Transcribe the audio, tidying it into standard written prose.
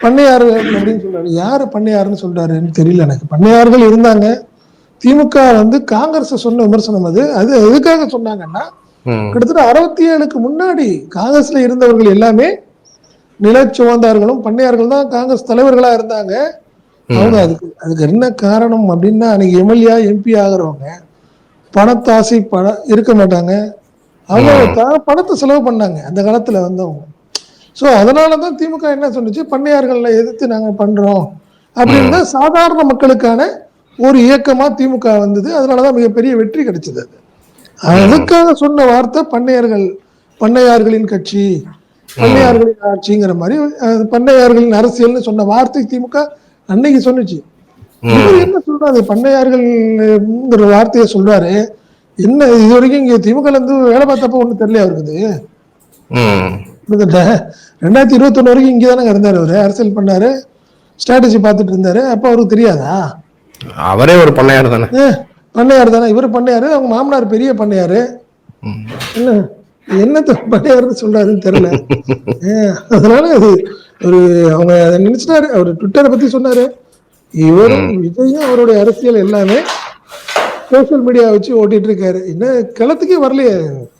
பண்ணையாறு அப்படின்னு சொல்றாரு. யாரு பண்ணையாருன்னு சொல்றாருன்னு தெரியல எனக்கு. பண்ணையார்கள் இருந்தாங்க. திமுக வந்து காங்கிரஸ் சொன்ன விமர்சனம் அது. அது எதுக்காக சொன்னாங்கன்னா, கிட்டத்தட்ட 67க்கு முன்னாடி காங்கிரஸ்ல இருந்தவர்கள் எல்லாமே நிலச்சுவந்தார்களும் பண்ணையார்கள் தான் காங்கிரஸ் தலைவர்களா இருந்தாங்க. அவங்க அதுக்கு என்ன காரணம் அப்படின்னா, அன்னைக்கு எம்எல்ஏ எம்பி ஆகிறவங்க பணத்தாசை இருக்க மாட்டாங்க. அவங்க பணத்தை செலவு பண்ணாங்க அந்த காலத்துல வந்தவங்க. ஸோ அதனாலதான் திமுக என்ன சொன்னுச்சு, பண்ணையார்களை எதிர்த்து நாங்க பண்றோம் அப்படின்னு தான் சாதாரண மக்களுக்கான ஒரு இயக்கமா திமுக வந்தது. அதனாலதான் மிகப்பெரிய வெற்றி கிடைச்சது. அதுக்காக சொன்ன வார்த்தை பண்ணையார்களின் கட்சி, பண்ணையார்களின் ஆட்சிங்கிற மாதிரி, பண்ணையார்களின் அரசியல்னு சொன்ன வார்த்தை திமுக அன்னைக்கு சொன்னுச்சு. இவர் என்ன சொல்றாரு, பண்ணையார்கள் வார்த்தையை சொல்றாரு. என்ன இது வரைக்கும் இங்க திமுக இருந்து வேலை பார்த்தப்ப ஒண்ணு தெரியல அவருக்கு. 2021 வரைக்கும் இங்கதானங்க இருந்தாரு. அவரு அரசியல் பண்ணாரு, ஸ்ட்ராட்டஜி பார்த்துட்டு இருந்தாரு. அப்ப அவருக்கு தெரியாதா? அவரே ஒரு பண்ணையார் தானே. பண்ணையார் தானே இவரு. பண்ணையாரு, அவங்க மாமனார் பெரிய பண்ணையாரு. என்னத்த பண்ணையாருன்னு சொல்றாருன்னு தெரியல. அதனால அது ஒரு அவங்க நினைச்சிட்டாரு. அவரு ட்விட்டரை பத்தி சொன்னாரு. இவரும் விஜயும் அவருடைய அரசியல் எல்லாமே சோசியல் மீடியா வச்சு ஓட்டிட்டு இருக்காரு. என்ன களத்துக்கே வரலையே.